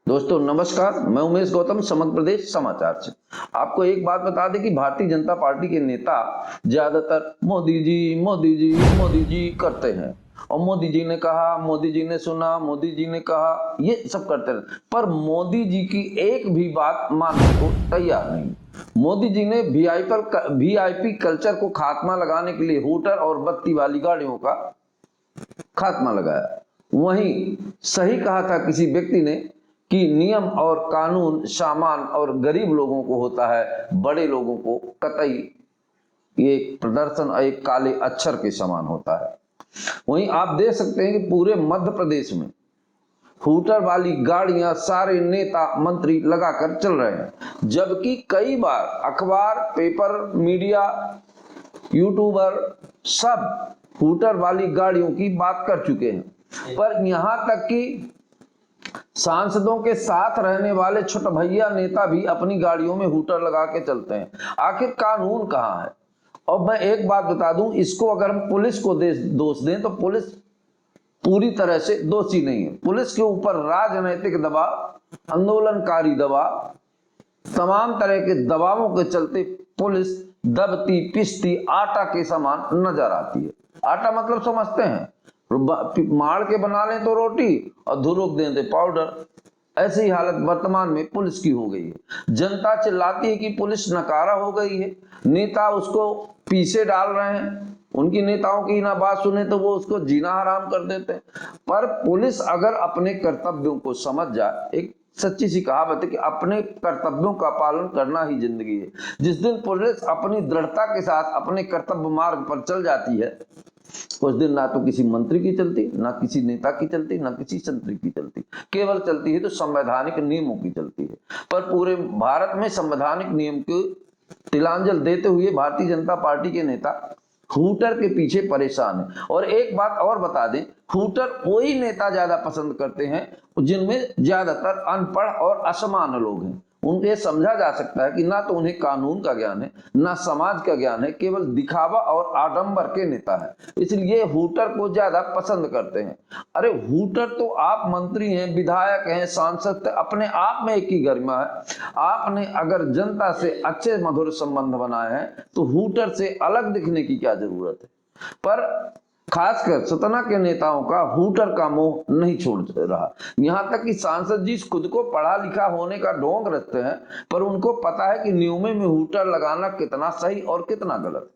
दोस्तों नमस्कार, मैं उमेश गौतम समग्र प्रदेश समाचार से। आपको एक बात बता दें कि भारतीय जनता पार्टी के नेता ज्यादातर मोदी जी मोदी जी मोदी जी करते हैं और मोदी जी ने कहा, मोदी जी ने सुना, मोदी जी ने कहा, ये सब करते रहते, पर मोदी जी की एक भी बात मानने को तैयार नहीं। मोदी जी ने वीआईपी कल्चर को खात्मा लगाने के लिए हूटर और बत्ती वाली गाड़ियों का खात्मा लगाया। वहीं सही कहा था किसी व्यक्ति ने कि नियम और कानून सामान और गरीब लोगों को होता है, बड़े लोगों को कतई ये प्रदर्शन एक काले अक्षर के समान होता है। वहीं आप देख सकते हैं कि पूरे मध्य प्रदेश में हूटर वाली गाड़ियां सारे नेता मंत्री लगाकर चल रहे हैं, जबकि कई बार अखबार, पेपर, मीडिया, यूट्यूबर सब हूटर वाली गाड़ियों की बात कर चुके हैं। पर यहां तक कि सांसदों के साथ रहने वाले छोटे भैया नेता भी अपनी गाड़ियों में हूटर लगा के चलते हैं। आखिर कानून कहाँ है? और मैं एक बात बता दूं, इसको अगर हम पुलिस को दोष दें तो पुलिस पूरी तरह से दोषी नहीं है। पुलिस के ऊपर राजनीतिक दबाव, आंदोलनकारी दबाव, तमाम तरह के दबावों के चलते पुलिस दबती पिसती आटा के समान नजर आती है। आटा मतलब समझते हैं, मार के बना लें तो रोटी और धुरोक दें तो पाउडर। ऐसी ही हालत वर्तमान में पुलिस की हो गई है। जनता चिल्लाती है कि पुलिस नकारा हो गई है, नेता उसको पीछे डाल रहे हैं, उनकी नेताओं की ना बात सुने तो वो उसको जीना हराम कर देते हैं। पर पुलिस अगर अपने कर्तव्यों को समझ जाए, एक सच्ची सी कहावत है कि अपने कर्तव्यों का पालन करना ही जिंदगी है। जिस दिन पुलिस अपनी दृढ़ता के साथ अपने कर्तव्य मार्ग पर चल जाती है, उस दिन ना तो किसी मंत्री की चलती, ना किसी नेता की चलती, ना किसी संतरी की चलती, केवल चलती है तो संवैधानिक नियमों की चलती है। पर पूरे भारत में संवैधानिक नियम को तिलांजल देते हुए भारतीय जनता पार्टी के नेता हूटर के पीछे परेशान है। और एक बात और बता दें, हूटर वही नेता ज्यादा पसंद करते हैं जिनमें ज्यादातर अनपढ़ और असमान लोग हैं। उनके समझा जा सकता है कि ना तो उन्हें कानून का ज्ञान है, ना समाज का ज्ञान है, केवल दिखावा और आडंबर के नेता है, इसलिए हूटर को ज्यादा पसंद करते हैं। अरे हूटर तो आप मंत्री हैं, विधायक हैं, सांसद, अपने आप में एक ही गरिमा है। आपने अगर जनता से अच्छे मधुर संबंध बनाए हैं तो हूटर से अलग दिखने की क्या जरूरत है। पर खासकर सतना के नेताओं का हूटर का मोह नहीं छोड़ रहा। यहां तक कि सांसद जी खुद को पढ़ा लिखा होने का ढोंग रखते हैं, पर उनको पता है कि नियमों में हूटर लगाना कितना सही और कितना गलत।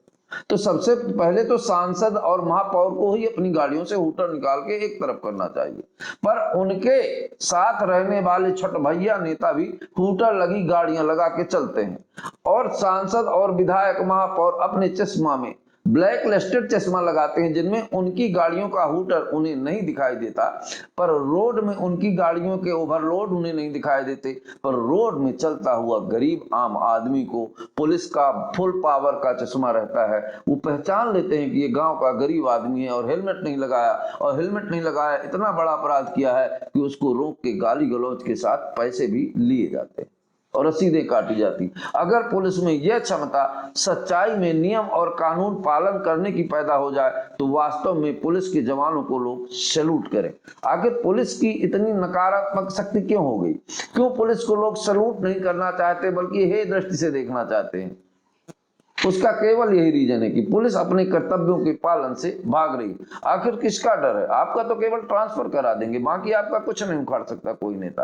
तो सबसे पहले तो सांसद और महापौर को ही अपनी गाड़ियों से हूटर निकाल के एक तरफ करना चाहिए। पर उनके साथ रहने वाले छोटे भैया नेता भी हूटर लगी गाड़ियां लगा के चलते हैं, और सांसद और विधायक, महापौर अपने चश्मा में ब्लैक लिस्टेड चश्मा लगाते हैं, जिनमें उनकी गाड़ियों का हूटर उन्हें नहीं दिखाई देता, पर रोड में उनकी गाड़ियों के ओवरलोड उन्हें नहीं दिखाई देते। पर रोड में चलता हुआ गरीब आम आदमी को पुलिस का फुल पावर का चश्मा रहता है। वो पहचान लेते हैं कि ये गांव का गरीब आदमी है और हेलमेट नहीं लगाया, और हेलमेट नहीं लगाया इतना बड़ा अपराध किया है कि उसको रोक के गाली गलौज के साथ पैसे भी लिए जाते हैं और रसीदें काटी जाती। अगर पुलिस में यह क्षमता सच्चाई में नियम और कानून पालन करने की पैदा हो जाए तो वास्तव में पुलिस के जवानों को लोग सैल्यूट करें। आखिर पुलिस की इतनी नकारात्मक शक्ति क्यों हो गई? क्यों पुलिस को लोग सैल्यूट नहीं करना चाहते बल्कि हे दृष्टि से देखना चाहते हैं? उसका केवल यही रीजन है कि पुलिस अपने कर्तव्यों के पालन से भाग रही। आखिर किसका डर है? आपका तो केवल ट्रांसफर करा देंगे, बाकी आपका कुछ नहीं उखाड़ सकता कोई नेता।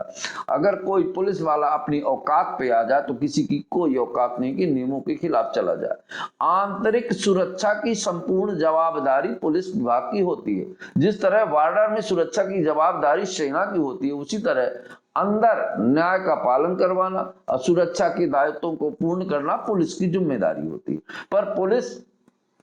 अगर कोई पुलिस वाला अपनी औकात पे आ जाए तो किसी की कोई औकात नहीं कि नियमों के खिलाफ चला जाए। आंतरिक सुरक्षा की संपूर्ण जवाबदारी पुलिस विभाग की होती है। जिस तरह बॉर्डर में सुरक्षा की जवाबदारी सेना की होती है, उसी तरह अंदर न्याय का पालन करवाना और सुरक्षा के दायित्वों को पूर्ण करना पुलिस की जिम्मेदारी होती है। पर पुलिस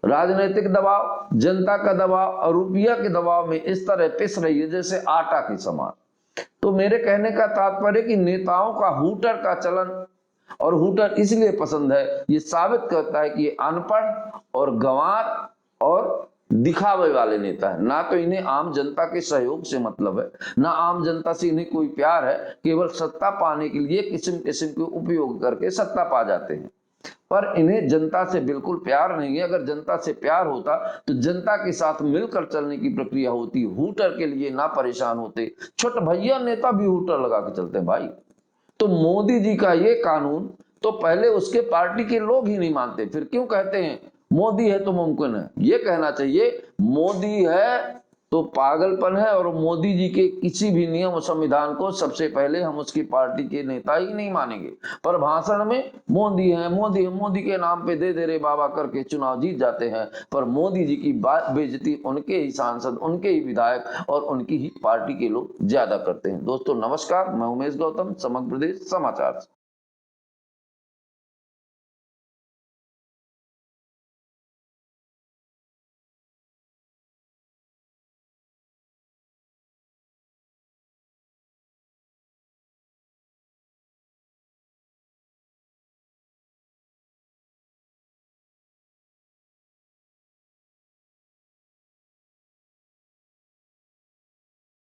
राजनीतिक दबाव, जनता का दबाव और रुपया के दबाव में इस तरह पिस रही है जैसे आटा के समान। तो मेरे कहने का तात्पर्य कि नेताओं का हूटर का चलन और हूटर इसलिए पसंद है, ये साबित करता है कि ये अनपढ़ और गंवार और दिखावे वाले नेता है। ना तो इन्हें आम जनता के सहयोग से मतलब है, ना आम जनता से इन्हें कोई प्यार है, केवल सत्ता पाने के लिए किस्म किस्म के उपयोग करके सत्ता पा जाते हैं। पर इन्हें जनता से बिल्कुल प्यार नहीं है। अगर जनता से प्यार होता तो जनता के साथ मिलकर चलने की प्रक्रिया होती, हूटर के लिए ना परेशान होते। छोटे भैया नेता भी हूटर लगा के चलते हैं भाई। तो मोदी जी का ये कानून तो पहले उसके पार्टी के लोग ही नहीं मानते, फिर क्यों कहते हैं मोदी है तो मुमकिन है। ये कहना चाहिए मोदी है तो पागलपन है, और मोदी जी के किसी भी नियम और संविधान को सबसे पहले हम उसकी पार्टी के नेता ही नहीं मानेंगे। पर भाषण में मोदी है, मोदी है, मोदी के नाम पे दे दे रे बाबा करके चुनाव जीत जाते हैं। पर मोदी जी की बेइज्जती उनके ही सांसद, उनके ही विधायक और उनकी ही पार्टी के लोग ज्यादा करते हैं। दोस्तों नमस्कार, मैं उमेश गौतम, समग्र प्रदेश समाचार।